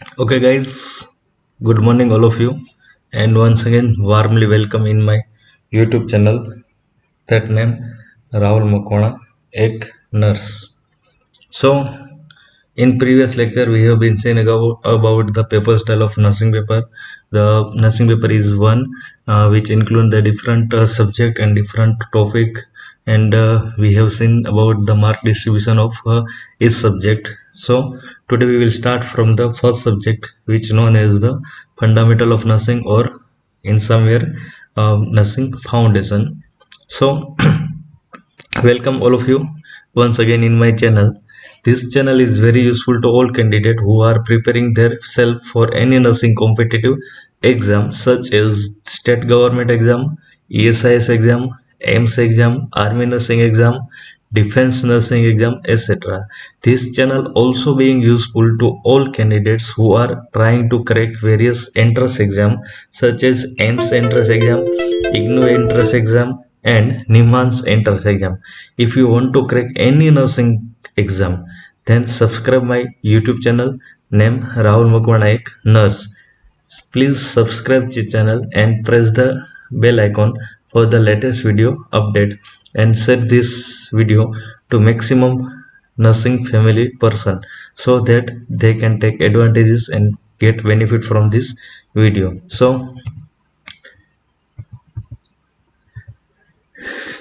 Okay, guys, good morning, all of you, and once again, warmly welcome in my YouTube channel. That name Rahul Makwana, ek nurse. So, in previous lecture, we have been saying about the paper style of nursing paper. The nursing paper is one which include the different subject and different topic, and we have seen about the mark distribution of each subject. So today we will start from the first subject, which known as the fundamental of nursing, or in somewhere nursing foundation. So welcome all of you once again in my channel. This channel is very useful to all candidates who are preparing their self for any nursing competitive exam such as state government exam, ESIS exam, AIMS exam, army nursing exam, defense nursing exam, etc. This channel also being useful to all candidates who are trying to crack various entrance exam such as AIMS entrance exam, IGNOU entrance exam, and NIMHANS entrance exam. If you want to crack any nursing exam, then subscribe my YouTube channel named Rahul Makwana Nurse. Please subscribe this channel and press the bell icon for the latest video update, and share this video to maximum nursing family person so that they can take advantages and get benefit from this video. So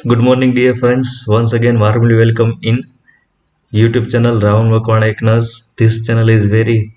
good morning, dear friends. Once again, warmly welcome in YouTube channel Rahul Makwana Nurse. This channel is very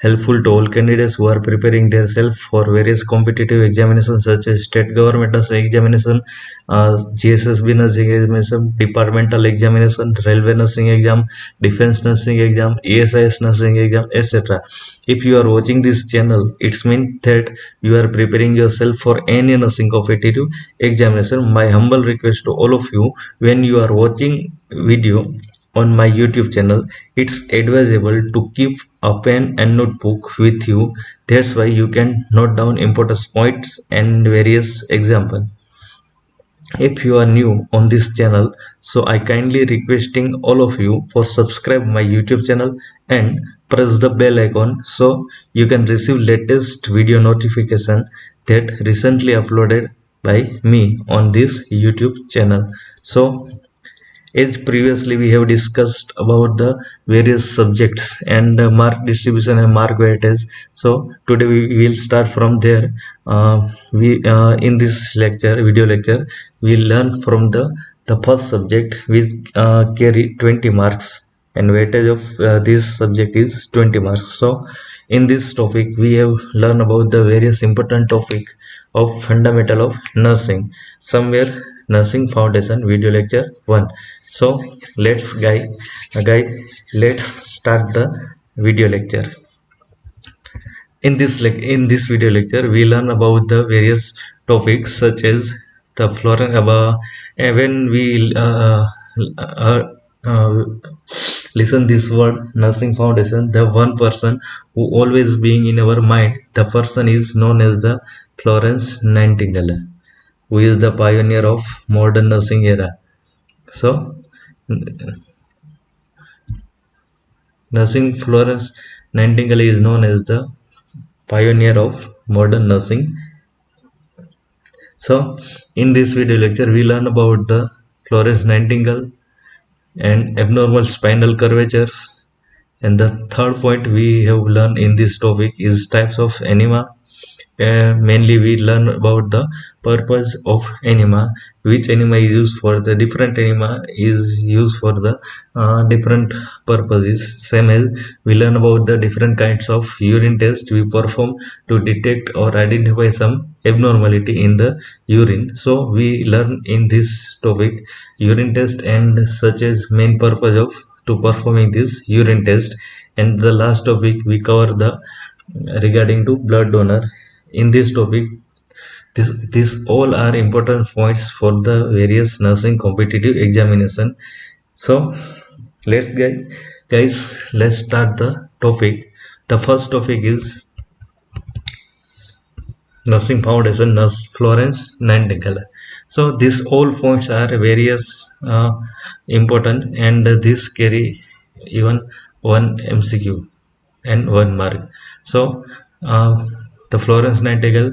helpful to all candidates who are preparing themselves for various competitive examinations such as state government nursing examination, GSSB nursing examination, departmental examination, railway nursing exam, defense nursing exam, ESIS nursing exam, etc. If you are watching this channel, it's mean that you are preparing yourself for any nursing competitive examination. My humble request to all of you, when you are watching video on my YouTube channel, it's advisable to keep a pen and notebook with you. That's why you can note down important points and various examples. If you are new on this channel, so I kindly requesting all of you for subscribe my YouTube channel and press the bell icon so you can receive latest video notification that recently uploaded by me on this YouTube channel. So as previously we have discussed about the various subjects and mark distribution and mark weightage, so today we will start from there. We In this video lecture, we learn from the first subject, which carry 20 marks, and weightage of this subject is 20 marks. So in this topic we have learned about the various important topic of fundamental of nursing, somewhere nursing foundation, video lecture 1. So let's guide let's start the video lecture. In this video lecture, we learn about the various topics such as the flora. When we uh, uh, listen this word nursing foundation, the one person who always being in our mind, the person is known as the Florence Nightingale, who is the pioneer of modern nursing era. So nursing Florence Nightingale is known as the pioneer of modern nursing. So in this video lecture, we learn about the Florence Nightingale and abnormal spinal curvatures. And the third point we have learned in this topic is types of enema. Mainly we learn about the purpose of enema, which enema is used for. The different enema is used for the different purposes. Same as we learn about the different kinds of urine test we perform to detect or identify some abnormality in the urine. So we learn in this topic urine test and such as main purpose of to performing this urine test. And the last topic we cover the regarding to blood donor. In this topic, this all are important points for the various nursing competitive examination. So let's guys, let's start the topic. The first topic is nursing foundation, nurse Florence Nightingale. So these all points are various important, and this carry even one MCQ. and 1 mark. So uh, the Florence Nightingale,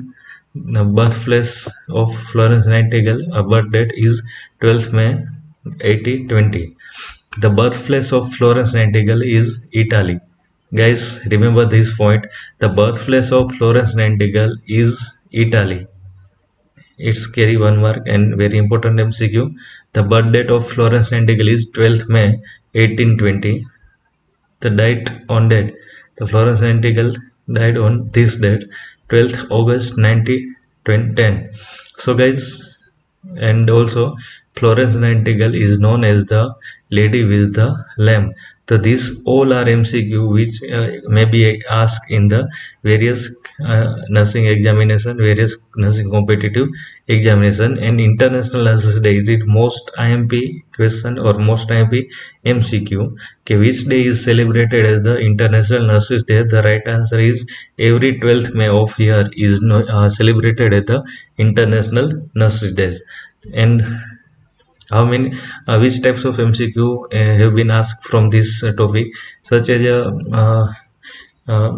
the birthplace of Florence Nightingale, birth date is 12th May 1820. The birthplace of Florence Nightingale is Italy. Guys, remember this point. The birthplace of Florence Nightingale is Italy. It's carry 1 mark and very important MCQ. The birth date of Florence Nightingale is 12th May 1820. The date on date. The Florence Nightingale died on this date, 12th August 1910. So guys, and also Florence Nightingale is known as the lady with the lamp. So these all are MCQ which may be asked in the various nursing examination, various nursing competitive examination, and International Nurses Day is it most IMP question or most IMP MCQ. Okay, which day is celebrated as the International Nurses Day? The right answer is every 12th May of year is celebrated as the International Nurses Day. And how many which types of MCQ have been asked from this topic, such as uh,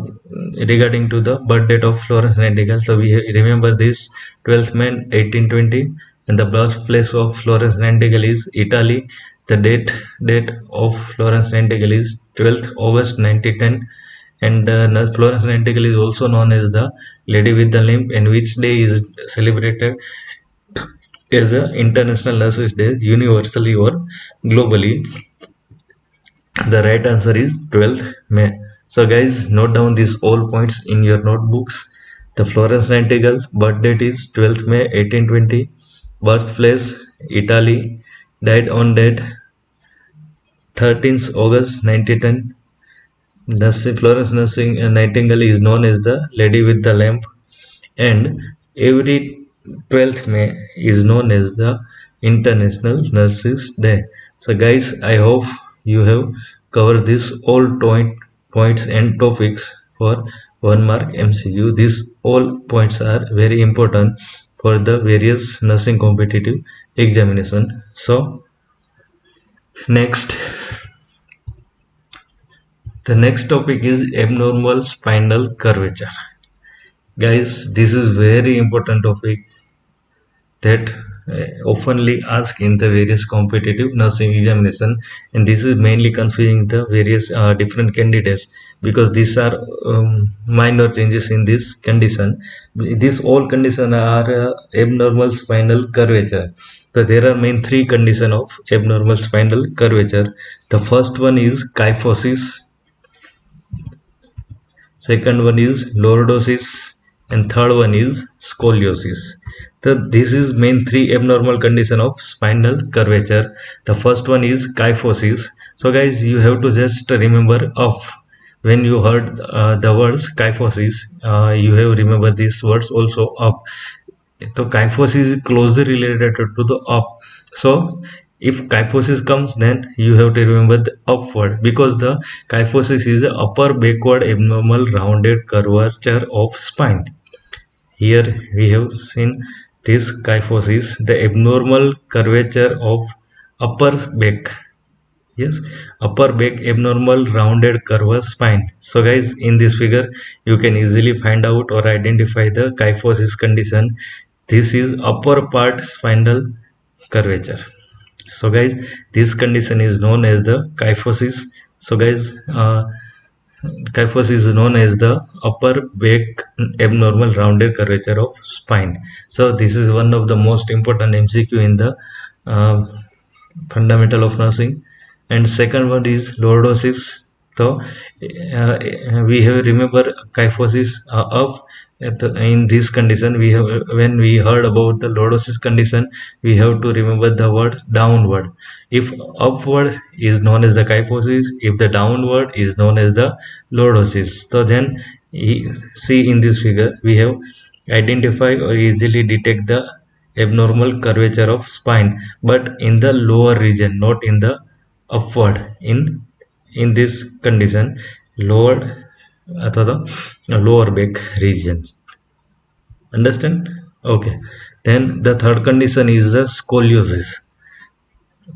regarding to the birth date of Florence Nightingale. So we remember this 12th May 1820, and the birthplace of Florence Nightingale is Italy. The date of Florence Nightingale is 12th August 1910, and Florence Nightingale is also known as the Lady with the Limp, and which day is celebrated as a International Nurses Day universally or globally. The right answer is 12th May. So guys, note down these all points in your notebooks. The Florence Nightingale birth date is 12th May 1820. Birthplace Italy. Died on date 13th August 1910. Florence Nursing Nightingale is known as the Lady with the Lamp, and every 12th May is known as the International Nurses Day. So guys, I hope you have covered this all points and topics for 1 mark MCQ. These all points are very important for the various nursing competitive examination. So next, the next topic is abnormal spinal curvature. Guys, this is very important topic that oftenly asked in the various competitive nursing examination, and this is mainly confusing the various different candidates, because these are minor changes in this condition. These all conditions are abnormal spinal curvature. So there are main three conditions of abnormal spinal curvature. The first one is kyphosis, second one is lordosis, and third one is scoliosis. So this is main three abnormal condition of spinal curvature. The first one is kyphosis. So guys, you have to just remember of when you heard the words kyphosis, you have remember these words also up. So kyphosis is closely related to the up. So if kyphosis comes, then you have to remember the upward, because the kyphosis is the upper backward abnormal rounded curvature of spine. Here we have seen this kyphosis, the abnormal curvature of upper back. Yes, upper back abnormal rounded curve spine. So guys, in this figure you can easily find out or identify the kyphosis condition. This is upper part spinal curvature. So guys, this condition is known as the kyphosis. So guys, kyphosis is known as the upper back abnormal rounded curvature of spine. So this is one of the most important MCQ in the fundamental of nursing. And second one is lordosis. So we have remember kyphosis of in this condition, we have, when we heard about the lordosis condition, we have to remember the word downward. If upward is known as the kyphosis, if the downward is known as the lordosis. So then see in this figure we have identify or easily detect the abnormal curvature of spine, but in the lower region, not in the upward. In this condition, lower अथवा the lower back region. Understand? Okay. Then the third condition is the scoliosis.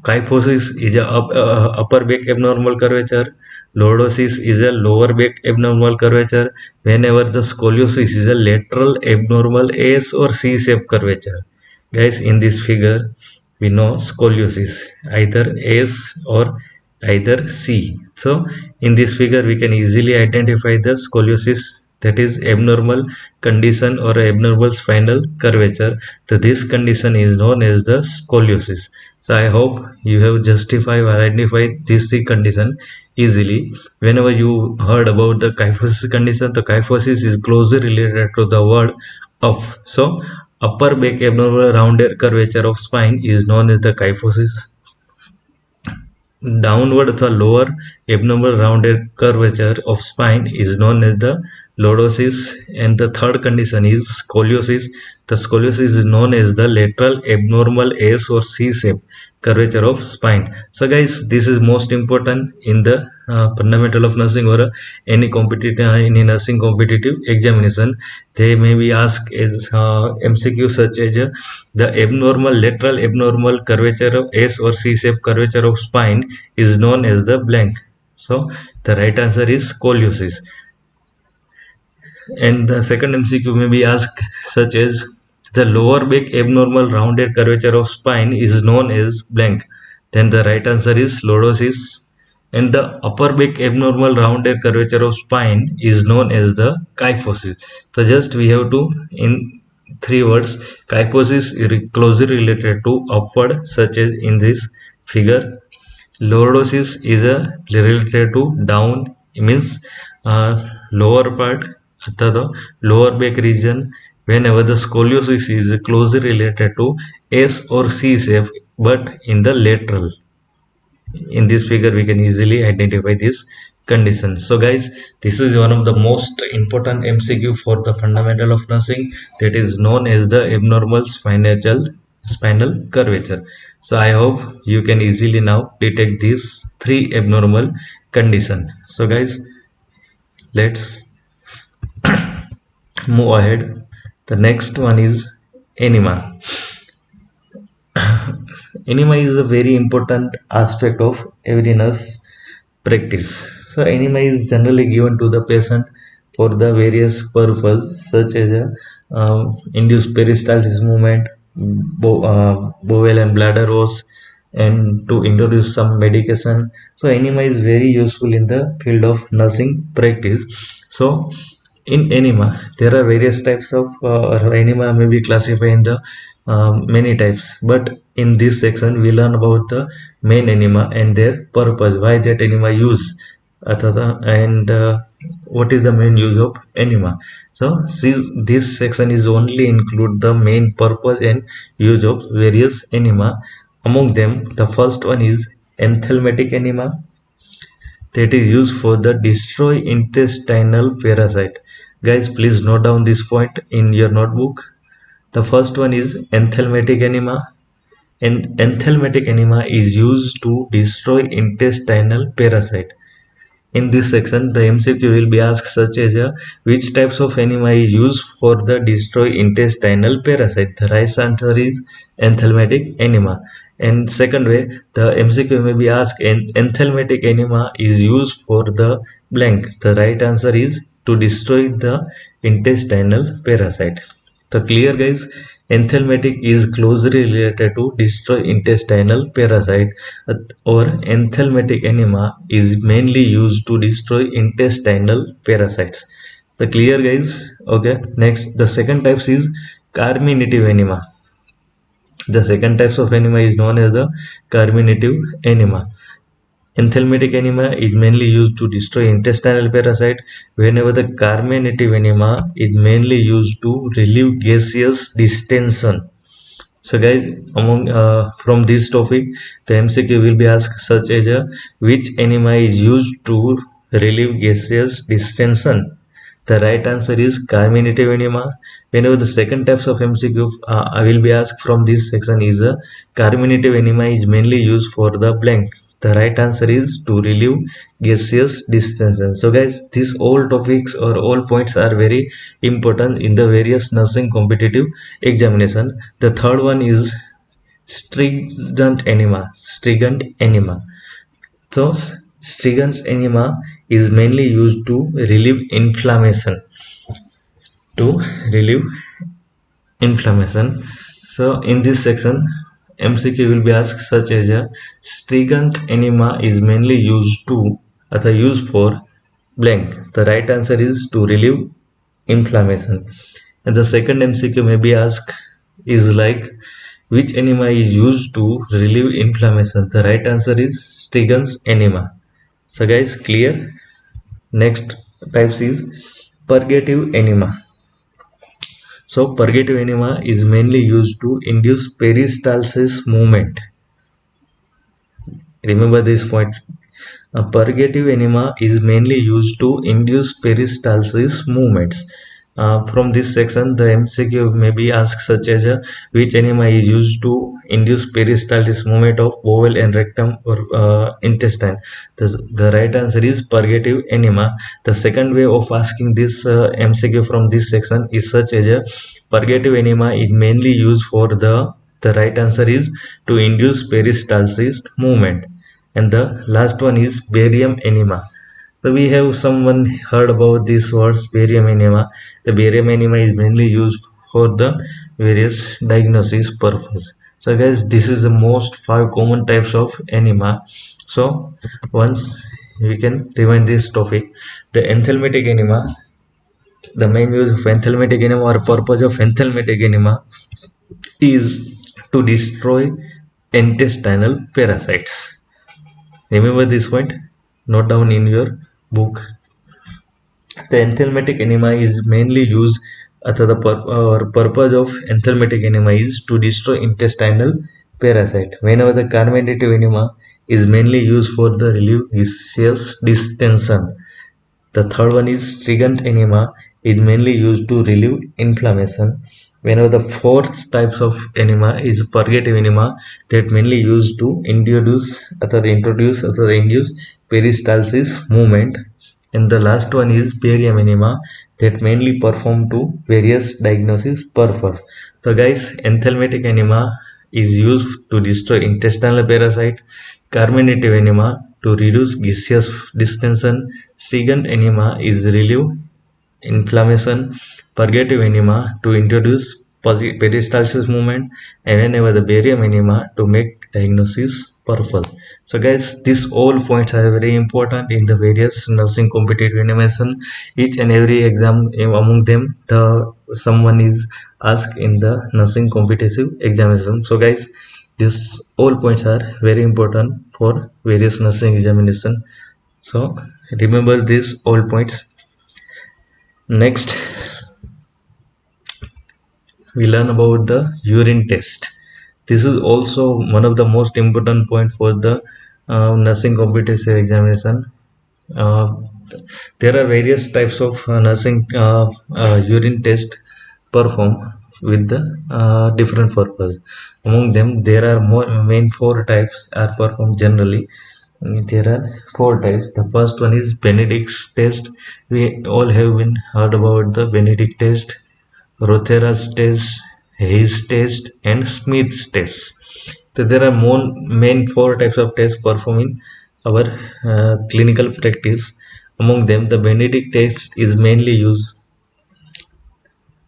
Kyphosis is a upper back abnormal curvature. Lordosis is a lower back abnormal curvature. Whenever the scoliosis is a lateral abnormal S or C shape curvature. Guys, in this figure, we know scoliosis either S or either C. So, in this figure, we can easily identify the scoliosis, that is abnormal condition or abnormal spinal curvature. So this condition is known as the scoliosis. So I hope you have justified or identified this condition easily. Whenever you heard about the kyphosis condition, the kyphosis is closely related to the word up. So upper back abnormal rounded curvature of spine is known as the kyphosis. Downward the lower abnormal rounded curvature of spine is known as the lordosis, and the third condition is scoliosis. The scoliosis is known as the lateral abnormal S or C shape curvature of spine. So guys, this is most important in the fundamental of nursing or any competitive any nursing competitive examination. They may be asked as MCQ such as the abnormal lateral abnormal curvature of S or C shape curvature of spine is known as the blank. So the right answer is scoliosis. And the second MCQ may be asked such as the lower back abnormal rounded curvature of spine is known as blank. Then the right answer is lordosis. And the upper back abnormal rounded curvature of spine is known as the kyphosis. So just we have to, in three words, kyphosis is closely related to upward, such as in this figure. Lordosis is related to down, means lower part, the lower back region. Whenever the scoliosis is closely related to S or C shape, but in the lateral. In this figure we can easily identify this condition. So guys, this is one of the most important MCQ for the fundamental of nursing, that is known as the abnormal spinal curvature. So I hope you can easily now detect these three abnormal condition. So guys, let's move ahead. The next one is enema. Enema is a very important aspect of every nurse practice. So enema is generally given to the patient for the various purposes such as induced peristalsis movement, bowel and bladder was, and to introduce some medication. So enema is very useful in the field of nursing practice. So in enema there are various types of enema may be classified in the many types, but in this section we learn about the main enema and their purpose, why that enema use, and what is the main use of enema. So this section is only include the main purpose and use of various enema. Among them, the first one is enthelmatic enema, that is used for the destroy intestinal parasite. Guys, please note down this point in your notebook. The first one is enthelmatic enema, and enthelmatic enema is used to destroy intestinal parasite. In this section, the MCQ will be asked such as which types of enema is used for the destroy intestinal parasite. The right answer is enthelmatic enema. And second way, the MCQ may be asked enthelmatic enema is used for the blank. The right answer is to destroy the intestinal parasite. So clear guys, enthelmatic is closely related to destroy intestinal parasite, or enthelmatic enema is mainly used to destroy intestinal parasites. So clear guys. Okay, next the second types is carminative enema. The second types of enema is known as the carminative enema. Enthelmatic enema is mainly used to destroy intestinal parasite, whenever the carminative enema is mainly used to relieve gaseous distension. So guys, among from this topic, the MCQ will be asked such as which enema is used to relieve gaseous distension. The right answer is carminative enema. Whenever the second types of MCQ I will be asked from this section is carminative enema is mainly used for the blank. The right answer is to relieve gaseous distension. So guys, these all topics or all points are very important in the various nursing competitive examination. The third one is stringent enema. Stringent enema. So stringent enema is mainly used to relieve inflammation. To relieve inflammation. So in this section, MCQ will be asked such as a stringent enema is mainly used to used for blank. The right answer is to relieve inflammation. And the second MCQ may be asked is like which enema is used to relieve inflammation. The right answer is stringent enema. So guys, clear? Next types is purgative enema. So purgative enema is mainly used to induce peristalsis movement. Remember this point. Purgative enema is mainly used to induce peristalsis movements. From this section, the MCQ may be asked such as which enema is used to induce peristalsis movement of bowel and rectum or intestine. The right answer is purgative enema. The second way of asking this MCQ from this section is such as purgative enema is mainly used for the right answer is to induce peristalsis movement. And the last one is barium enema. So we have someone heard about these words, barium enema. The barium enema is mainly used for the various diagnosis purpose. So guys, this is the most 5 common types of enema. So once we can remind this topic, the enthelmitic enema, the main use of enthelmitic enema or purpose of enthelmitic enema is to destroy intestinal parasites. Remember this point, note down in your book. The enthelmitic enema is mainly used the purpose of enthelmitic enema is to destroy intestinal parasite. Whenever the carminative enema is mainly used for the relieve gaseous distension. The third one is stringent enema is mainly used to relieve inflammation. Whenever the fourth types of enema is purgative enema that mainly used to induce peristalsis movement. And the last one is barium enema that mainly perform to various diagnosis purpose. So guys, enthelmitic enema is used to destroy intestinal parasite, carminative enema to reduce gaseous distension, stringent enema is relieve inflammation, purgative enema to introduce peristalsis movement, and whenever the barium enema to make diagnosis purpose. So guys, these all points are very important in the various nursing competitive examination. Each and every exam among them, someone is asked in the nursing competitive examination. So guys, these all points are very important for various nursing examination. So remember these all points. Next, we learn about the urine test. This is also one of the most important point for the nursing competitive examination. There are various types of nursing urine test performed with the different purpose. Among them, there are main 4 types are performed generally. There are 4 types. The first one is Benedict's test. We all have been heard about the Benedict test, Rothera's test, Hayes test, and Smith's test. So there are main 4 types of tests performed in our clinical practice. Among them, the Benedict test is mainly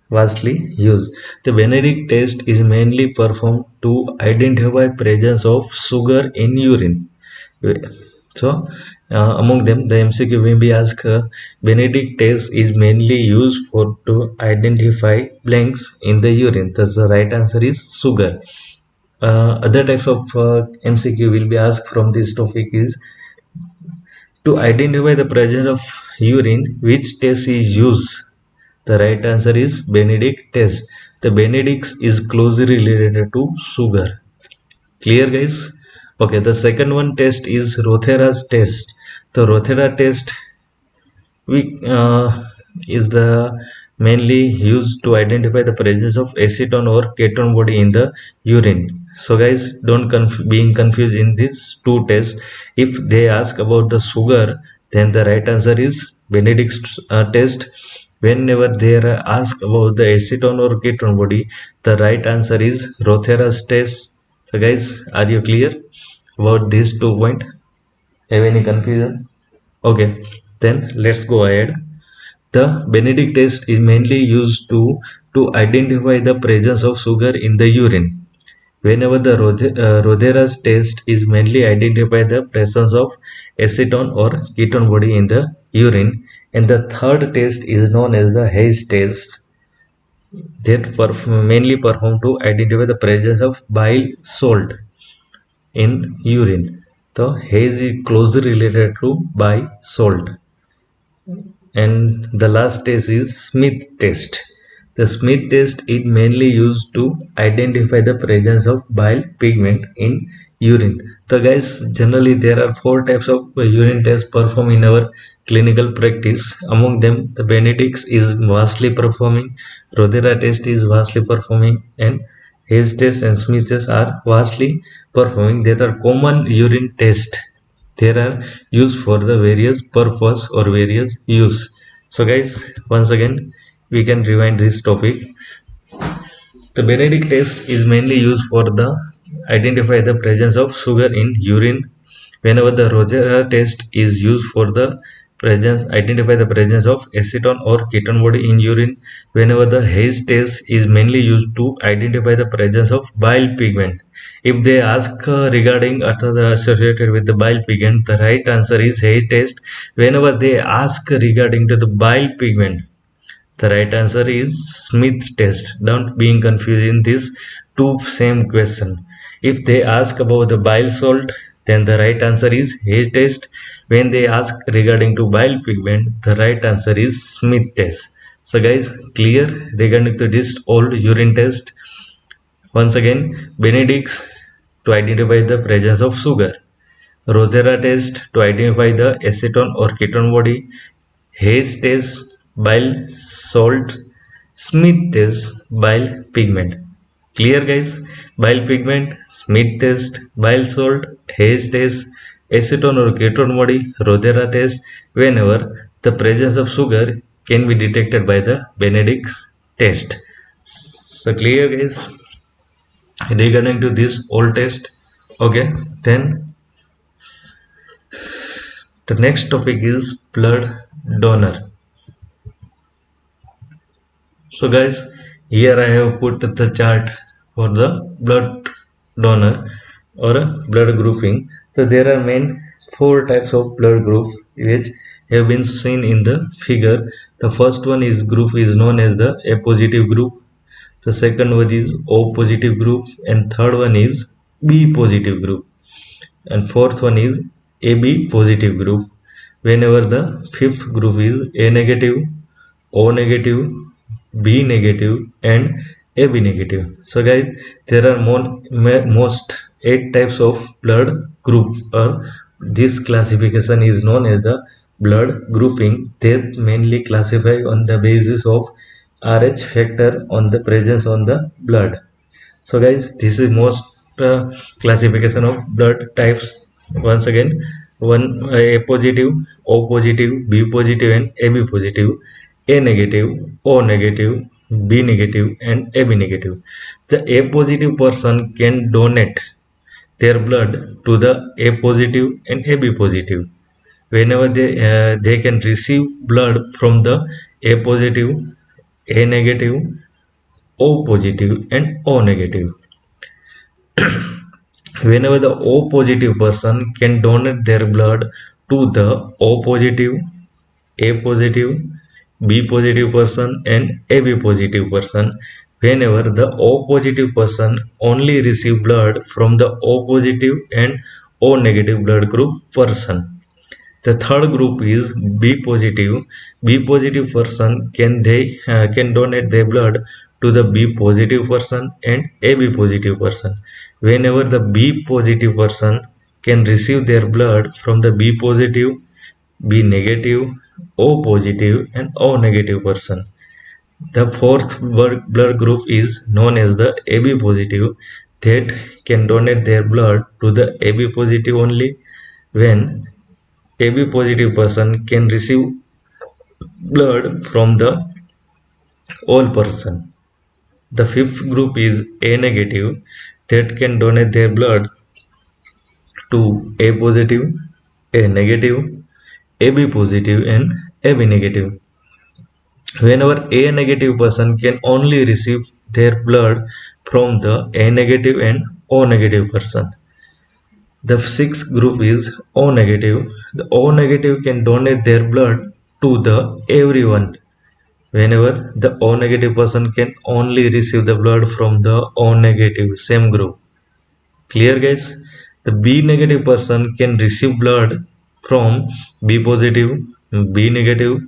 vastly used. The Benedict test is mainly performed to identify presence of sugar in urine. So among them, the MCQ may be asked, Benedict test is mainly used for to identify blanks in the urine. Thus the right answer is sugar. Other types of MCQ will be asked from this topic is to identify the presence of urine, which test is used. The right answer is Benedict test. The Benedict is closely related to sugar. Clear guys? Okay, the second one test is Rothera's test. The Rothera test is the mainly used to identify the presence of acetone or ketone body in the urine. So guys, don't being confused in these 2 tests. If they ask about the sugar, then the right answer is Benedict's test. Whenever they are asked about the acetone or ketone body, the right answer is Rothera's test. So guys, are you clear about these 2 points? Have any confusion? Okay, then let's go ahead. The Benedict test is mainly used to identify the presence of sugar in the urine. Whenever the Rodera's test is mainly identify the presence of acetone or ketone body in the urine, and the third test is known as the Hayes test that mainly performed to identify the presence of bile salt in urine. The Hayes is closely related to bile salt. And the last test is Smith test. The Smith test is mainly used to identify the presence of bile pigment in urine. So guys, generally there are 4 types of urine tests performed in our clinical practice. Among them, the Benedict's is vastly performing, Rodera test is vastly performing, and Hayes test and Smith test are vastly performing. There are common urine tests. There are used for the various purpose or various use. So guys, once again we can rewind this topic. The Benedict test is mainly used for the identify the presence of sugar in urine. Whenever the Rogera test is used for the presence identify the presence of acetone or ketone body in urine. Whenever the Hayes test is mainly used to identify the presence of bile pigment. If they ask regarding associated with the bile pigment, the right answer is Hayes test. Whenever they ask regarding to the bile pigment, the right answer is Smith test. Don't be confused in these two same question. If they ask about the bile salt, then the right answer is Hayes test. When they ask regarding to bile pigment, the right answer is Smith test. So guys, clear regarding to this old urine test. Once again, Benedict's to identify the presence of sugar. Rosera test to identify the acetone or ketone body. Hayes test bile salt. Smith test bile pigment. Clear guys? Bile pigment, Smith test, bile salt, Hayes test, acetone or ketone body, Rodera test. Whenever the presence of sugar can be detected by the Benedict's test. So clear guys regarding to this old test. Okay, then the next topic is blood donor. So guys, here I have put the chart for the blood donor or a blood grouping. So there are main 4 types of blood group which have been seen in the figure. The first one is group is known as the A positive group. The second one is O positive group, and third one is B positive group, and fourth one is AB positive group. Whenever the fifth group is A negative, O negative, B negative, and AB negative. So guys, there are most 8 types of blood group. This classification is known as the blood grouping. They mainly classify on the basis of Rh factor on the presence on the blood. So guys, this is most classification of blood types. Once again, one A positive, O positive, B positive, and AB positive. A negative, O negative, B negative, and AB negative. The A positive person can donate their blood to the A positive and AB positive. Whenever they can receive blood from the A positive, A negative, O positive, and O negative. Whenever the O positive person can donate their blood to the O positive, A positive, B positive person, and AB positive person. Whenever the O positive person only receive blood from the O positive and O negative blood group person. The third group is B positive. B positive person can donate their blood to the B positive person and AB positive person. Whenever the B positive person can receive their blood from the B positive, B negative, O positive, and O negative person. The fourth blood group is known as the AB positive, that can donate their blood to the AB positive only when AB positive person can receive blood from the all person. The fifth group is A negative, that can donate their blood to A positive, A negative, AB positive and AB negative. Whenever A negative person can only receive their blood from the A negative and O negative person. The sixth group is O negative. The O negative can donate their blood to the everyone. Whenever the O negative person can only receive the blood from the O negative same group. Clear guys? The B negative person can receive blood from B positive, B negative,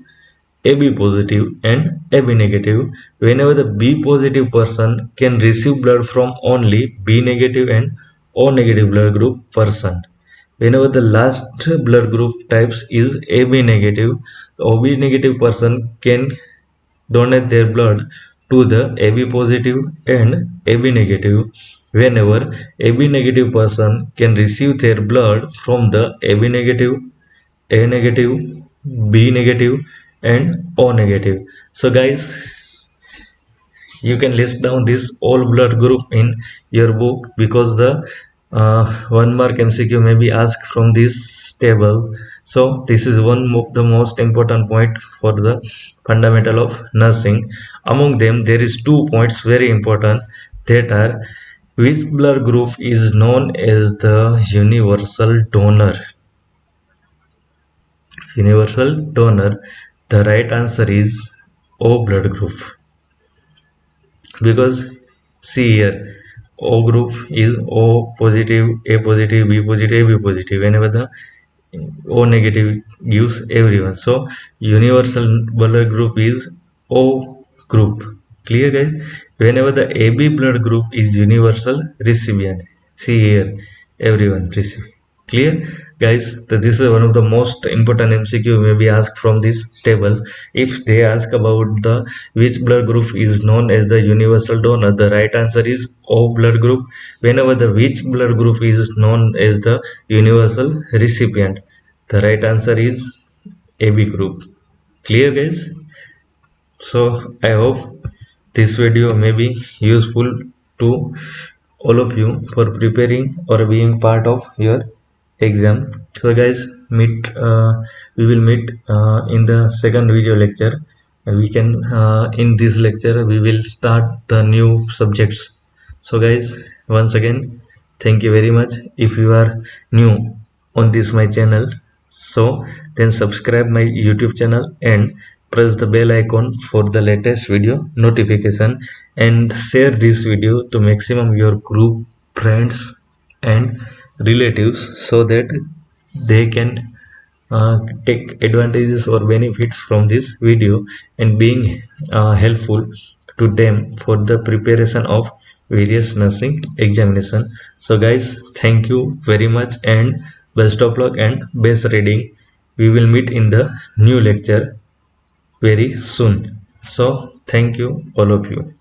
AB positive and AB negative. Whenever the B positive person can receive blood from only B negative and O negative blood group person. Whenever the last blood group types is AB negative, the OB negative person can donate their blood to the AB positive and AB negative. Whenever AB negative person can receive their blood from the AB negative, A negative, B negative and O negative. So guys, you can list down this all blood group in your book, because the 1 mark MCQ may be asked from this table. So this is one of the most important point for the fundamental of nursing. Among them, there is 2 points very important, that are: which blood group is known as the universal donor? Universal donor. The right answer is O blood group, because see here, O group is O positive, A positive, B positive, B positive. Whenever the O negative gives everyone, so universal blood group is O group. Clear guys? Whenever the AB blood group is universal recipient, see here, everyone receive. Clear guys? So this is one of the most important MCQ may be asked from this table. If they ask about the which blood group is known as the universal donor, the right answer is O blood group. Whenever the which blood group is known as the universal recipient, the right answer is AB group. Clear guys? So I hope this video may be useful to all of you for preparing or being part of your exam. So guys, we will meet in the second video lecture. We can in this lecture we will start the new subjects. So guys, once again, thank you very much. If you are new on this my channel, so then subscribe my YouTube channel and press the bell icon for the latest video notification, and share this video to maximum your group, friends and relatives, so that they can take advantages or benefits from this video and being helpful to them for the preparation of various nursing examination. So guys, thank you very much and best of luck and best reading. We will meet in the new lecture very soon. So thank you all of you.